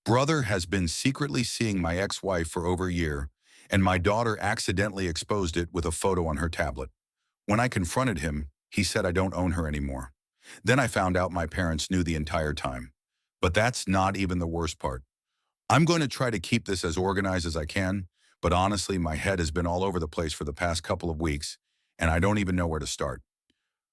Brother has been secretly seeing my ex-wife for over a year, and my daughter accidentally exposed it with a photo on her tablet. When I confronted him, he said I don't own her anymore. Then I found out my parents knew the entire time. But that's not even the worst part. I'm going to try to keep this as organized as I can, but honestly, my head has been all over the place for the past couple of weeks, and I don't even know where to start.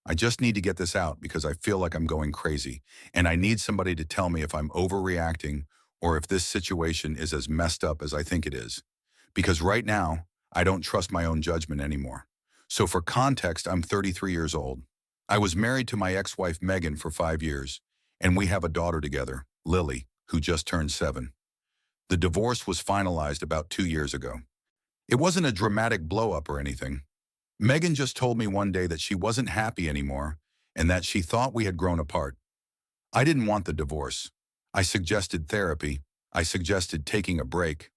I just need to get this out because I feel like I'm going crazy, and I need somebody to tell me if I'm overreacting or if this situation is as messed up as I think it is. Because right now, I don't trust my own judgment anymore. So for context, I'm 33 years old. I was married to my ex-wife Megan for 5 years, and we have a daughter together, Lily, who just turned 7. The divorce was finalized about 2 years ago. It wasn't a dramatic blow-up or anything. Megan just told me one day that she wasn't happy anymore and that she thought we had grown apart. I didn't want the divorce. I suggested therapy. I suggested taking a break.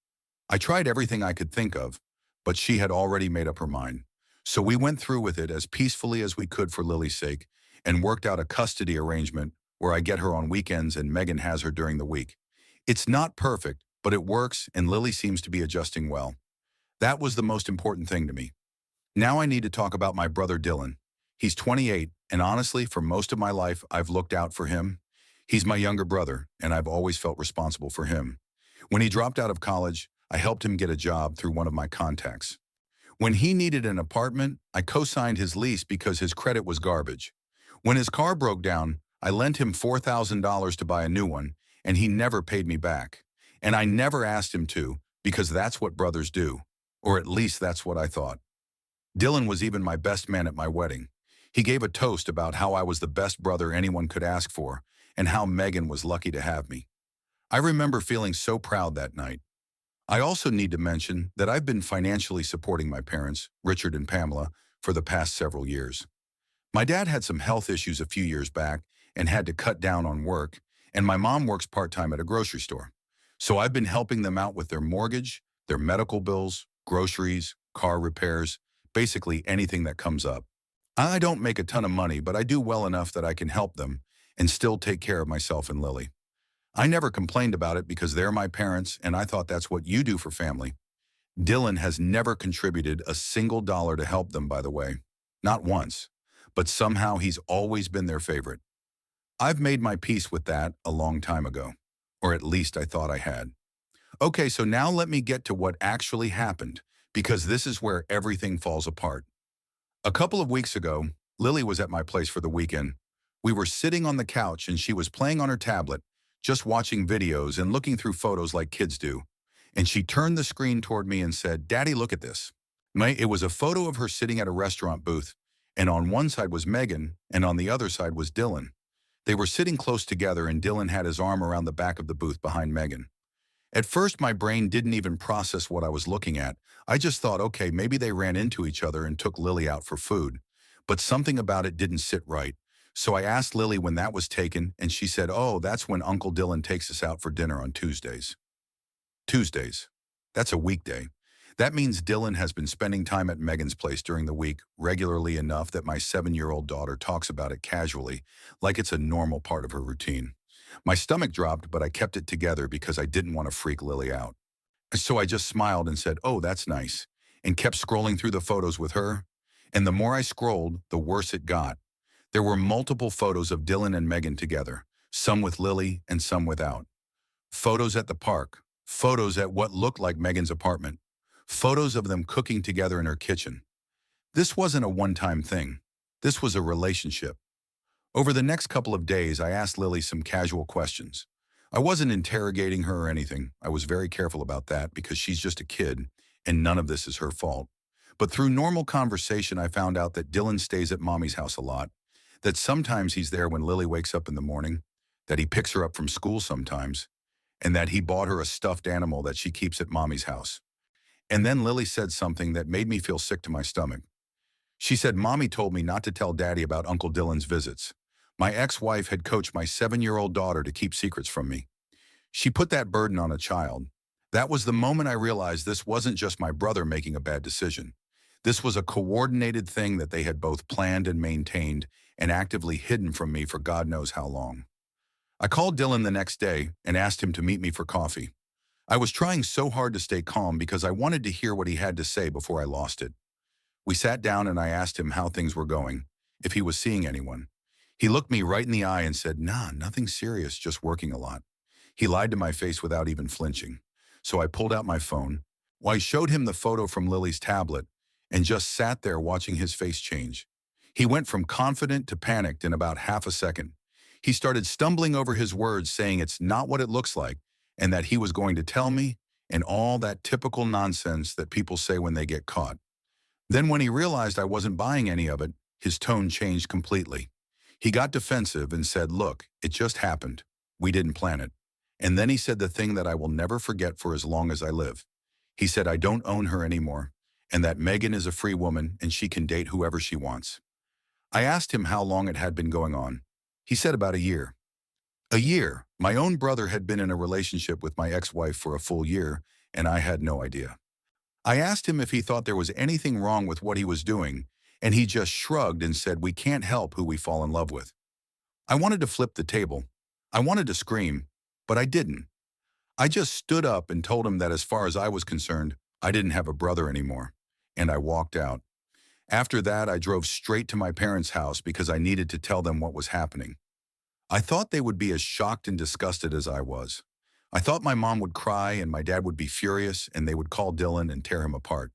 I tried everything I could think of, but she had already made up her mind. So we went through with it as peacefully as we could for Lily's sake and worked out a custody arrangement where I get her on weekends and Megan has her during the week. It's not perfect, but it works and Lily seems to be adjusting well. That was the most important thing to me. Now I need to talk about my brother Dylan. He's 28, and honestly, for most of my life, I've looked out for him. He's my younger brother, and I've always felt responsible for him. When he dropped out of college, I helped him get a job through one of my contacts. When he needed an apartment, I co-signed his lease because his credit was garbage. When his car broke down, I lent him $4,000 to buy a new one, and he never paid me back. And I never asked him to, because that's what brothers do. Or at least that's what I thought. Dylan was even my best man at my wedding. He gave a toast about how I was the best brother anyone could ask for, and how Megan was lucky to have me. I remember feeling so proud that night. I also need to mention that I've been financially supporting my parents, Richard and Pamela, for the past several years. My dad had some health issues a few years back and had to cut down on work, and my mom works part-time at a grocery store. So I've been helping them out with their mortgage, their medical bills, groceries, car repairs, basically anything that comes up. I don't make a ton of money, but I do well enough that I can help them and still take care of myself and Lily. I never complained about it because they're my parents and I thought that's what you do for family. Dylan has never contributed a single dollar to help them, by the way. Not once. But somehow he's always been their favorite. I've made my peace with that a long time ago. Or at least I thought I had. Okay, so now let me get to what actually happened, because this is where everything falls apart. A couple of weeks ago, Lily was at my place for the weekend. We were sitting on the couch and she was playing on her tablet, just watching videos and looking through photos like kids do. And she turned the screen toward me and said, "Daddy, look at this." It was a photo of her sitting at a restaurant booth, and on one side was Megan, and on the other side was Dylan. They were sitting close together and Dylan had his arm around the back of the booth behind Megan. At first, my brain didn't even process what I was looking at. I just thought, okay, maybe they ran into each other and took Lily out for food. But something about it didn't sit right. So I asked Lily when that was taken, and she said, "Oh, that's when Uncle Dylan takes us out for dinner on Tuesdays." Tuesdays. That's a weekday. That means Dylan has been spending time at Megan's place during the week, regularly enough that my 7-year-old daughter talks about it casually, like it's a normal part of her routine. My stomach dropped, but I kept it together because I didn't want to freak Lily out. So I just smiled and said, "Oh, that's nice," and kept scrolling through the photos with her. And the more I scrolled, the worse it got. There were multiple photos of Dylan and Megan together, some with Lily and some without. Photos at the park, photos at what looked like Megan's apartment, photos of them cooking together in her kitchen. This wasn't a one-time thing. This was a relationship. Over the next couple of days, I asked Lily some casual questions. I wasn't interrogating her or anything. I was very careful about that because she's just a kid, and none of this is her fault. But through normal conversation, I found out that Dylan stays at Mommy's house a lot, that sometimes he's there when Lily wakes up in the morning, that he picks her up from school sometimes, and that he bought her a stuffed animal that she keeps at Mommy's house. And then Lily said something that made me feel sick to my stomach. She said, "Mommy told me not to tell Daddy about Uncle Dylan's visits. My ex-wife had coached my 7-year-old daughter to keep secrets from me. She put that burden on a child." That was the moment I realized this wasn't just my brother making a bad decision. This was a coordinated thing that they had both planned and maintained and actively hidden from me for God knows how long. I called Dylan the next day and asked him to meet me for coffee. I was trying so hard to stay calm because I wanted to hear what he had to say before I lost it. We sat down and I asked him how things were going, if he was seeing anyone. He looked me right in the eye and said, "Nah, nothing serious, just working a lot." He lied to my face without even flinching. So I pulled out my phone. Well, I showed him the photo from Lily's tablet and just sat there watching his face change. He went from confident to panicked in about half a second. He started stumbling over his words, saying it's not what it looks like and that he was going to tell me, and all that typical nonsense that people say when they get caught. Then when he realized I wasn't buying any of it, his tone changed completely. He got defensive and said, "Look, it just happened. We didn't plan it." And then he said the thing that I will never forget for as long as I live. He said I don't own her anymore, and that Megan is a free woman and she can date whoever she wants. I asked him how long it had been going on. He said about a year. A year. My own brother had been in a relationship with my ex-wife for a full year, and I had no idea. I asked him if he thought there was anything wrong with what he was doing, and he just shrugged and said we can't help who we fall in love with. I wanted to flip the table. I wanted to scream, but I didn't. I just stood up and told him that as far as I was concerned, I didn't have a brother anymore, and I walked out. After that, I drove straight to my parents' house because I needed to tell them what was happening. I thought they would be as shocked and disgusted as I was. I thought my mom would cry and my dad would be furious and they would call Dylan and tear him apart.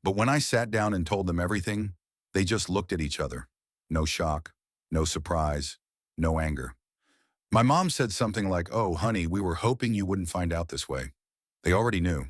But when I sat down and told them everything, they just looked at each other. No shock, no surprise, no anger. My mom said something like, "Oh, honey, we were hoping you wouldn't find out this way." They already knew.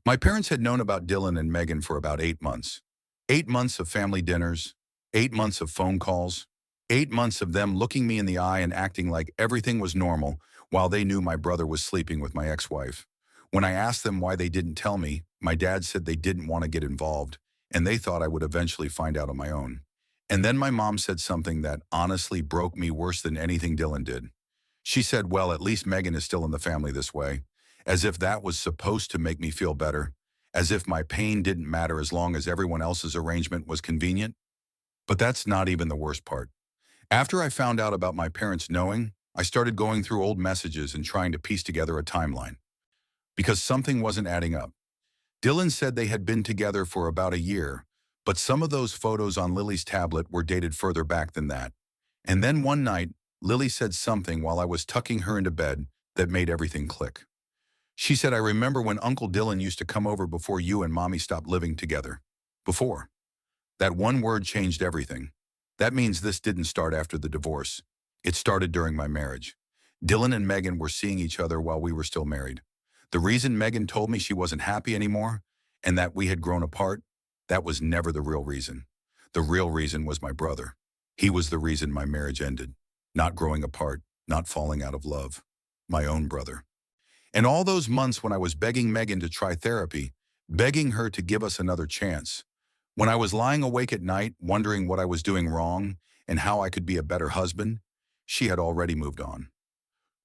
My parents had known about Dylan and Megan for about 8 months. 8 months of family dinners, 8 months of phone calls, 8 months of them looking me in the eye and acting like everything was normal while they knew my brother was sleeping with my ex-wife. When I asked them why they didn't tell me, my dad said they didn't want to get involved, and they thought I would eventually find out on my own. And then my mom said something that honestly broke me worse than anything Dylan did. She said, "Well, at least Megan is still in the family this way," as if that was supposed to make me feel better, as if my pain didn't matter as long as everyone else's arrangement was convenient. But that's not even the worst part. After I found out about my parents knowing, I started going through old messages and trying to piece together a timeline. Because something wasn't adding up. Dylan said they had been together for about a year, but some of those photos on Lily's tablet were dated further back than that. And then one night, Lily said something while I was tucking her into bed that made everything click. She said, "I remember when Uncle Dylan used to come over before you and Mommy stopped living together." Before. That one word changed everything. That means this didn't start after the divorce. It started during my marriage. Dylan and Megan were seeing each other while we were still married. The reason Megan told me she wasn't happy anymore and that we had grown apart, that was never the real reason. The real reason was my brother. He was the reason my marriage ended. Not growing apart, not falling out of love. My own brother. And all those months when I was begging Megan to try therapy, begging her to give us another chance, when I was lying awake at night wondering what I was doing wrong and how I could be a better husband, she had already moved on.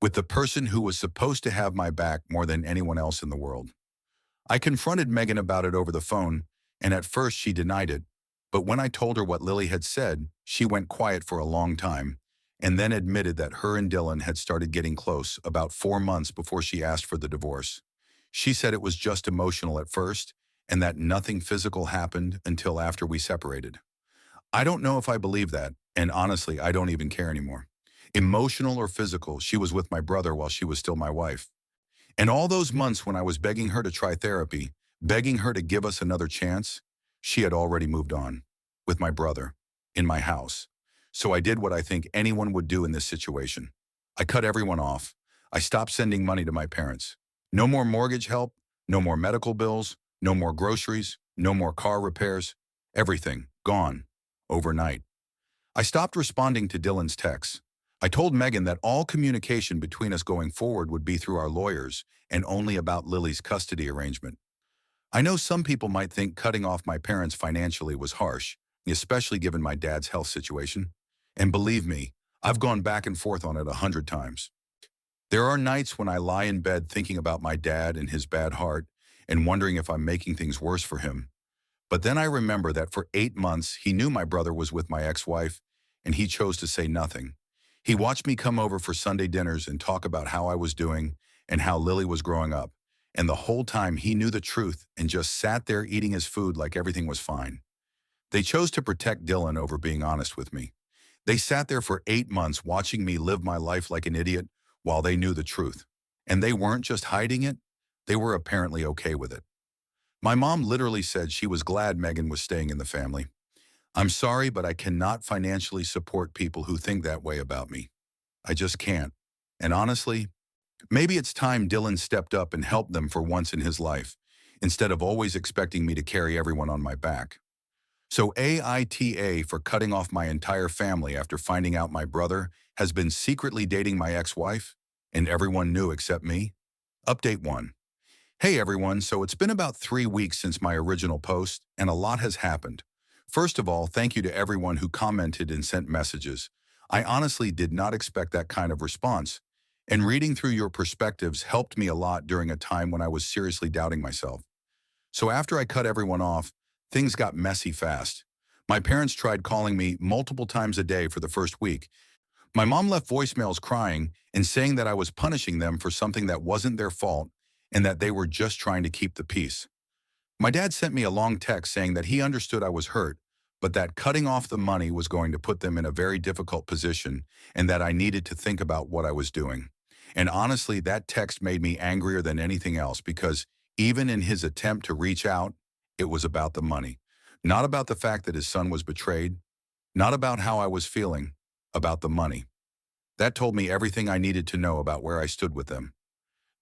With the person who was supposed to have my back more than anyone else in the world. I confronted Megan about it over the phone, and at first she denied it, but when I told her what Lily had said, she went quiet for a long time, and then admitted that her and Dylan had started getting close about 4 months before she asked for the divorce. She said it was just emotional at first, and that nothing physical happened until after we separated. I don't know if I believe that, and honestly, I don't even care anymore. Emotional or physical, she was with my brother while she was still my wife. And all those months when I was begging her to try therapy, begging her to give us another chance, she had already moved on. With my brother. In my house. So I did what I think anyone would do in this situation. I cut everyone off. I stopped sending money to my parents. No more mortgage help, no more medical bills, no more groceries, no more car repairs. Everything. Gone. Overnight. I stopped responding to Dylan's texts. I told Megan that all communication between us going forward would be through our lawyers and only about Lily's custody arrangement. I know some people might think cutting off my parents financially was harsh, especially given my dad's health situation. And believe me, I've gone back and forth on it 100 times. There are nights when I lie in bed thinking about my dad and his bad heart and wondering if I'm making things worse for him. But then I remember that for 8 months, he knew my brother was with my ex-wife, and he chose to say nothing. He watched me come over for Sunday dinners and talk about how I was doing and how Lily was growing up. And the whole time he knew the truth and just sat there eating his food like everything was fine. They chose to protect Dylan over being honest with me. They sat there for 8 months watching me live my life like an idiot while they knew the truth. And they weren't just hiding it, they were apparently okay with it. My mom literally said she was glad Megan was staying in the family. I'm sorry, but I cannot financially support people who think that way about me. I just can't. And honestly, maybe it's time Dylan stepped up and helped them for once in his life, instead of always expecting me to carry everyone on my back. So AITA for cutting off my entire family after finding out my brother has been secretly dating my ex-wife, and everyone knew except me? Update 1. Hey everyone, so it's been about 3 weeks since my original post, and a lot has happened. First of all, thank you to everyone who commented and sent messages. I honestly did not expect that kind of response, and reading through your perspectives helped me a lot during a time when I was seriously doubting myself. So after I cut everyone off, things got messy fast. My parents tried calling me multiple times a day for the first week. My mom left voicemails crying and saying that I was punishing them for something that wasn't their fault and that they were just trying to keep the peace. My dad sent me a long text saying that he understood I was hurt, but that cutting off the money was going to put them in a very difficult position and that I needed to think about what I was doing. And honestly, that text made me angrier than anything else because even in his attempt to reach out, it was about the money. Not about the fact that his son was betrayed, not about how I was feeling, about the money. That told me everything I needed to know about where I stood with them.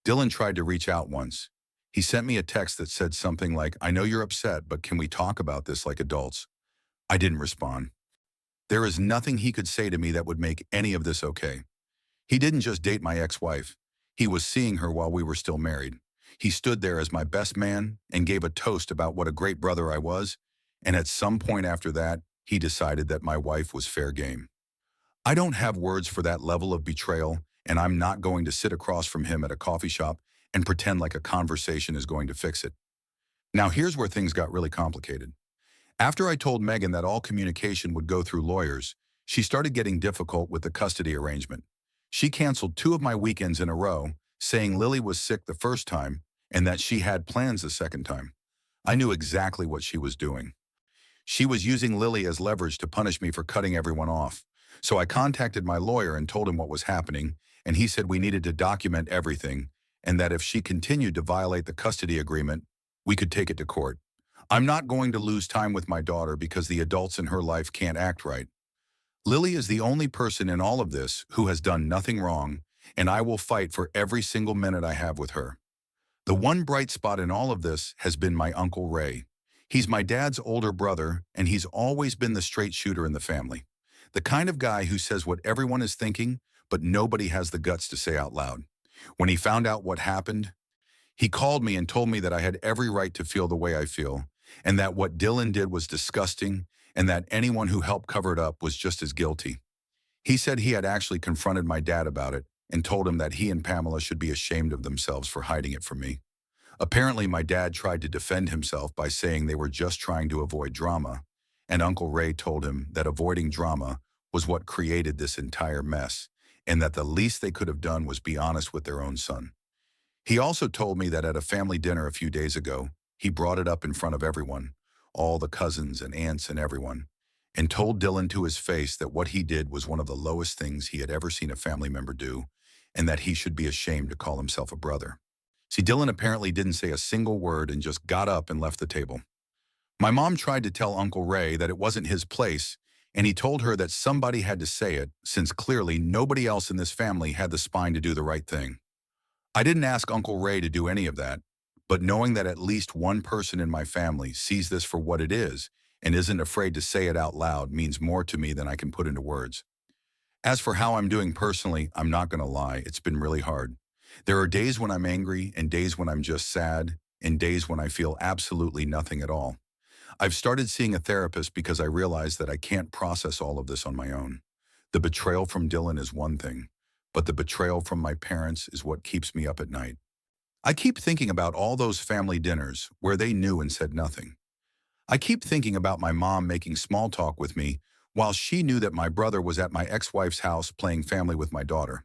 Dylan tried to reach out once. He sent me a text that said something like, I know you're upset, but can we talk about this like adults? I didn't respond. There is nothing he could say to me that would make any of this okay. He didn't just date my ex-wife. He was seeing her while we were still married. He stood there as my best man and gave a toast about what a great brother I was, and at some point after that, he decided that my wife was fair game. I don't have words for that level of betrayal, and I'm not going to sit across from him at a coffee shop and pretend like a conversation is going to fix it. Now here's where things got really complicated. After I told Megan that all communication would go through lawyers, she started getting difficult with the custody arrangement. She canceled 2 of my weekends in a row, saying Lily was sick the first time and that she had plans the second time. I knew exactly what she was doing. She was using Lily as leverage to punish me for cutting everyone off. So I contacted my lawyer and told him what was happening, and he said we needed to document everything and that if she continued to violate the custody agreement, we could take it to court. I'm not going to lose time with my daughter because the adults in her life can't act right. Lily is the only person in all of this who has done nothing wrong, and I will fight for every single minute I have with her. The one bright spot in all of this has been my Uncle Ray. He's my dad's older brother, and he's always been the straight shooter in the family. The kind of guy who says what everyone is thinking, but nobody has the guts to say out loud. When he found out what happened, he called me and told me that I had every right to feel the way I feel, and that what Dylan did was disgusting, and that anyone who helped cover it up was just as guilty. He said he had actually confronted my dad about it and told him that he and Pamela should be ashamed of themselves for hiding it from me. Apparently, my dad tried to defend himself by saying they were just trying to avoid drama, and Uncle Ray told him that avoiding drama was what created this entire mess, and that the least they could have done was be honest with their own son. He also told me that at a family dinner a few days ago, he brought it up in front of everyone, all the cousins and aunts and everyone, and told Dylan to his face that what he did was one of the lowest things he had ever seen a family member do, and that he should be ashamed to call himself a brother. See, Dylan apparently didn't say a single word and just got up and left the table. My mom tried to tell Uncle Ray that it wasn't his place, and he told her that somebody had to say it, since clearly nobody else in this family had the spine to do the right thing. I didn't ask Uncle Ray to do any of that, but knowing that at least one person in my family sees this for what it is and isn't afraid to say it out loud means more to me than I can put into words. As for how I'm doing personally, I'm not going to lie, it's been really hard. There are days when I'm angry and days when I'm just sad and days when I feel absolutely nothing at all. I've started seeing a therapist because I realize that I can't process all of this on my own. The betrayal from Dylan is one thing, but the betrayal from my parents is what keeps me up at night. I keep thinking about all those family dinners where they knew and said nothing. I keep thinking about my mom making small talk with me while she knew that my brother was at my ex-wife's house playing family with my daughter.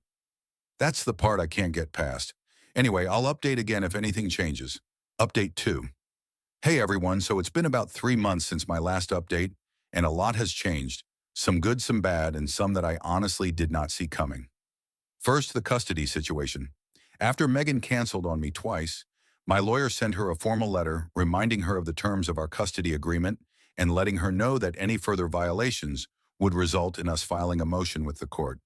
That's the part I can't get past. Anyway, I'll update again if anything changes. Update 2. Hey everyone, so it's been about 3 months since my last update, and a lot has changed. Some good, some bad, and some that I honestly did not see coming. First, the custody situation. After Megan canceled on me twice, my lawyer sent her a formal letter reminding her of the terms of our custody agreement and letting her know that any further violations would result in us filing a motion with the court.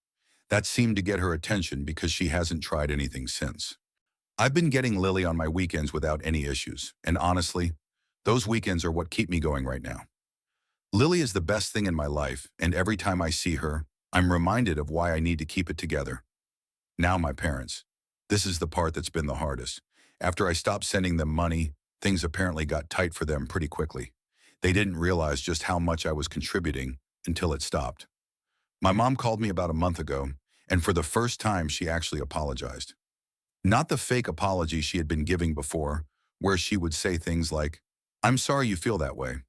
That seemed to get her attention because she hasn't tried anything since. I've been getting Lily on my weekends without any issues, and honestly, those weekends are what keep me going right now. Lily is the best thing in my life, and every time I see her, I'm reminded of why I need to keep it together. Now my parents. This is the part that's been the hardest. After I stopped sending them money, things apparently got tight for them pretty quickly. They didn't realize just how much I was contributing until it stopped. My mom called me about a month ago, and for the first time she actually apologized. Not the fake apology she had been giving before, where she would say things like, "I'm sorry you feel that way."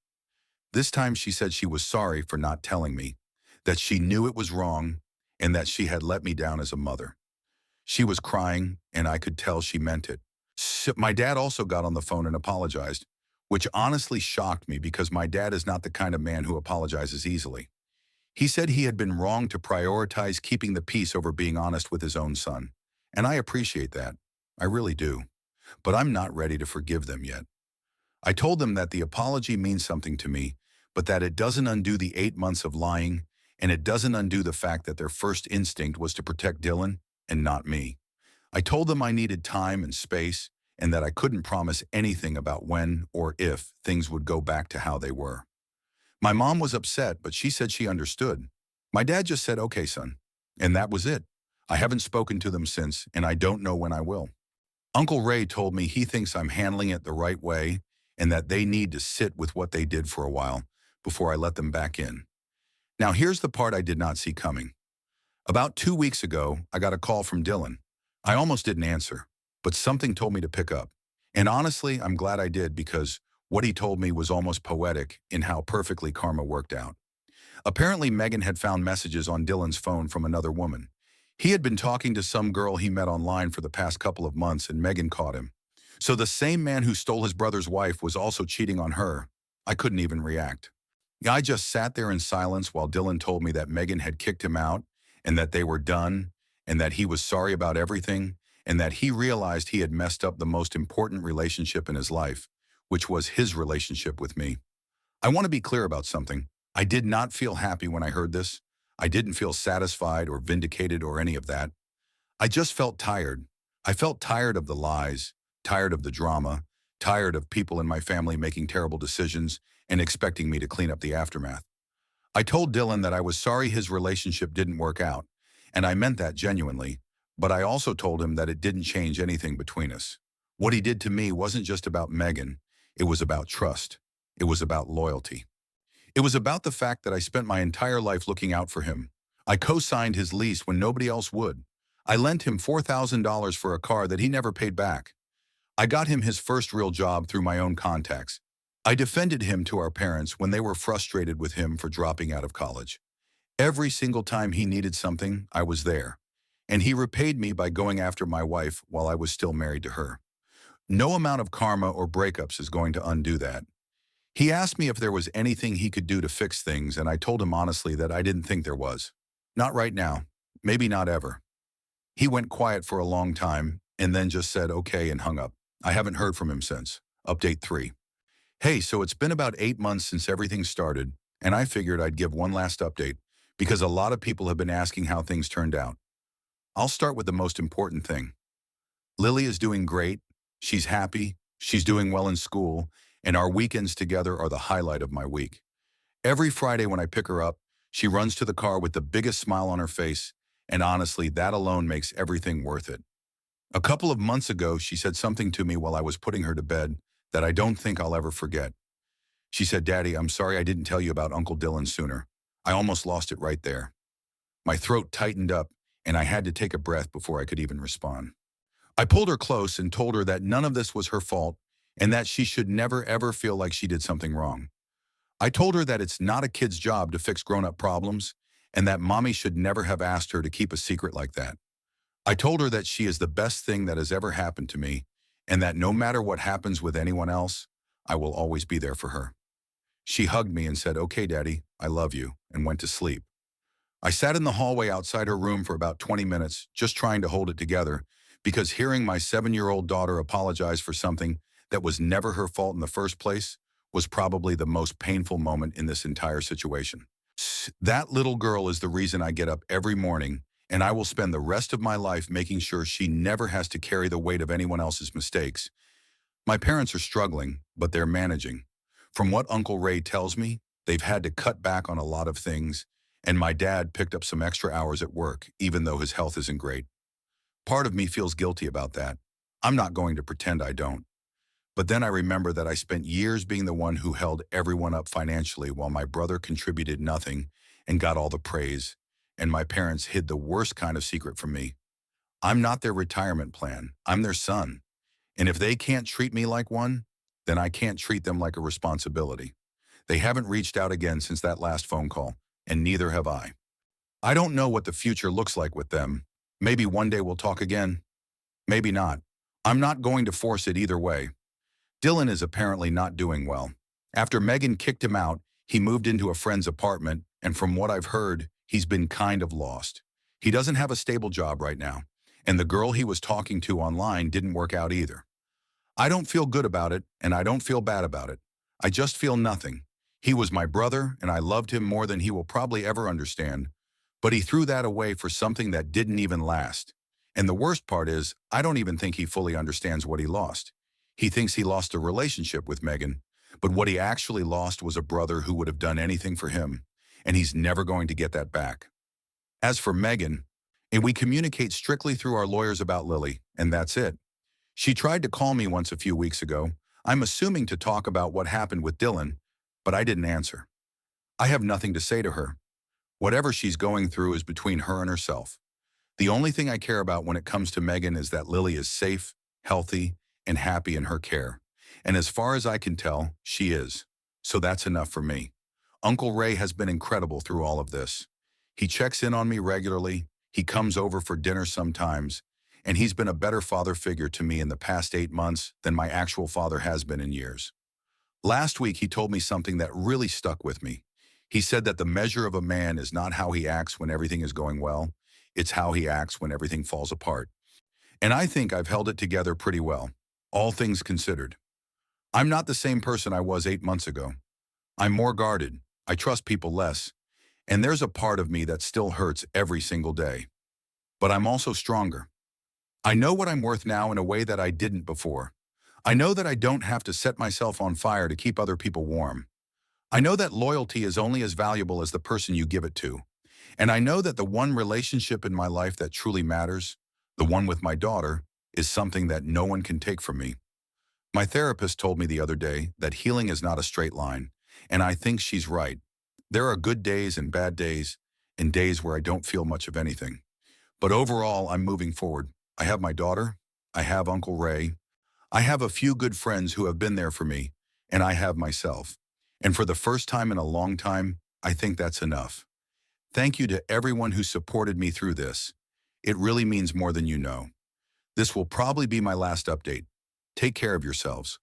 This time she said she was sorry for not telling me, that she knew it was wrong, and that she had let me down as a mother. She was crying, and I could tell she meant it. So my dad also got on the phone and apologized, which honestly shocked me because my dad is not the kind of man who apologizes easily. He said he had been wrong to prioritize keeping the peace over being honest with his own son. And I appreciate that. I really do. But I'm not ready to forgive them yet. I told them that the apology means something to me, but that it doesn't undo the 8 months of lying, and it doesn't undo the fact that their first instinct was to protect Dylan and not me. I told them I needed time and space, and that I couldn't promise anything about when or if things would go back to how they were. My mom was upset, but she said she understood. My dad just said, "Okay, son." And that was it. I haven't spoken to them since, and I don't know when I will. Uncle Ray told me he thinks I'm handling it the right way and that they need to sit with what they did for a while before I let them back in. Now here's the part I did not see coming. About 2 weeks ago, I got a call from Dylan. I almost didn't answer, but something told me to pick up. And honestly, I'm glad I did because what he told me was almost poetic in how perfectly karma worked out. Apparently, Megan had found messages on Dylan's phone from another woman. He had been talking to some girl he met online for the past couple of months, and Megan caught him. So the same man who stole his brother's wife was also cheating on her. I couldn't even react. I just sat there in silence while Dylan told me that Megan had kicked him out and that they were done and that he was sorry about everything and that he realized he had messed up the most important relationship in his life, which was his relationship with me. I want to be clear about something. I did not feel happy when I heard this. I didn't feel satisfied or vindicated or any of that. I just felt tired. I felt tired of the lies, tired of the drama, tired of people in my family making terrible decisions and expecting me to clean up the aftermath. I told Dylan that I was sorry his relationship didn't work out, and I meant that genuinely, but I also told him that it didn't change anything between us. What he did to me wasn't just about Megan. It was about trust. It was about loyalty. It was about the fact that I spent my entire life looking out for him. I co-signed his lease when nobody else would. I lent him $4,000 for a car that he never paid back. I got him his first real job through my own contacts. I defended him to our parents when they were frustrated with him for dropping out of college. Every single time he needed something, I was there. And he repaid me by going after my wife while I was still married to her. No amount of karma or breakups is going to undo that. He asked me if there was anything he could do to fix things, and I told him honestly that I didn't think there was. Not right now. Maybe not ever. He went quiet for a long time and then just said okay and hung up. I haven't heard from him since. Update 3. Hey, so it's been about 8 months since everything started, and I figured I'd give one last update because a lot of people have been asking how things turned out. I'll start with the most important thing. Lily is doing great. She's happy. She's doing well in school, and our weekends together are the highlight of my week. Every Friday when I pick her up, she runs to the car with the biggest smile on her face, and honestly, that alone makes everything worth it. A couple of months ago, she said something to me while I was putting her to bed that I don't think I'll ever forget. She said, "Daddy, I'm sorry I didn't tell you about Uncle Dylan sooner. I almost lost it right there." My throat tightened up, and I had to take a breath before I could even respond. I pulled her close and told her that none of this was her fault and that she should never ever feel like she did something wrong. I told her that it's not a kid's job to fix grown-up problems and that mommy should never have asked her to keep a secret like that. I told her that she is the best thing that has ever happened to me and that no matter what happens with anyone else, I will always be there for her. She hugged me and said, "Okay, Daddy, I love you," and went to sleep. I sat in the hallway outside her room for about 20 minutes, just trying to hold it together, because hearing my 7-year-old daughter apologize for something that was never her fault in the first place was probably the most painful moment in this entire situation. That little girl is the reason I get up every morning, and I will spend the rest of my life making sure she never has to carry the weight of anyone else's mistakes. My parents are struggling, but they're managing. From what Uncle Ray tells me, they've had to cut back on a lot of things, and my dad picked up some extra hours at work, even though his health isn't great. Part of me feels guilty about that. I'm not going to pretend I don't. But then I remember that I spent years being the one who held everyone up financially while my brother contributed nothing and got all the praise, and my parents hid the worst kind of secret from me. I'm not their retirement plan. I'm their son. And if they can't treat me like one, then I can't treat them like a responsibility. They haven't reached out again since that last phone call, and neither have I. I don't know what the future looks like with them. Maybe one day we'll talk again. Maybe not. I'm not going to force it either way. Dylan is apparently not doing well. After Megan kicked him out, he moved into a friend's apartment, and from what I've heard, he's been kind of lost. He doesn't have a stable job right now, and the girl he was talking to online didn't work out either. I don't feel good about it, and I don't feel bad about it. I just feel nothing. He was my brother, and I loved him more than he will probably ever understand, but he threw that away for something that didn't even last. And the worst part is, I don't even think he fully understands what he lost. He thinks he lost a relationship with Megan, but what he actually lost was a brother who would have done anything for him, and he's never going to get that back. As for Megan, and we communicate strictly through our lawyers about Lily, and that's it. She tried to call me once a few weeks ago, I'm assuming to talk about what happened with Dylan, but I didn't answer. I have nothing to say to her. Whatever she's going through is between her and herself. The only thing I care about when it comes to Megan is that Lily is safe, healthy, and happy in her care. And as far as I can tell, she is. So that's enough for me. Uncle Ray has been incredible through all of this. He checks in on me regularly, he comes over for dinner sometimes, and he's been a better father figure to me in the past 8 months than my actual father has been in years. Last week, he told me something that really stuck with me. He said that the measure of a man is not how he acts when everything is going well, it's how he acts when everything falls apart. And I think I've held it together pretty well, all things considered. I'm not the same person I was 8 months ago. I'm more guarded, I trust people less, and there's a part of me that still hurts every single day. But I'm also stronger. I know what I'm worth now in a way that I didn't before. I know that I don't have to set myself on fire to keep other people warm. I know that loyalty is only as valuable as the person you give it to. And I know that the one relationship in my life that truly matters, the one with my daughter, is something that no one can take from me. My therapist told me the other day that healing is not a straight line, and I think she's right. There are good days and days where I don't feel much of anything. But overall, I'm moving forward. I have my daughter, I have Uncle Ray, I have a few good friends who have been there for me, and I have myself. And for the first time in a long time, I think that's enough. Thank you to everyone who supported me through this. It really means more than you know. This will probably be my last update. Take care of yourselves.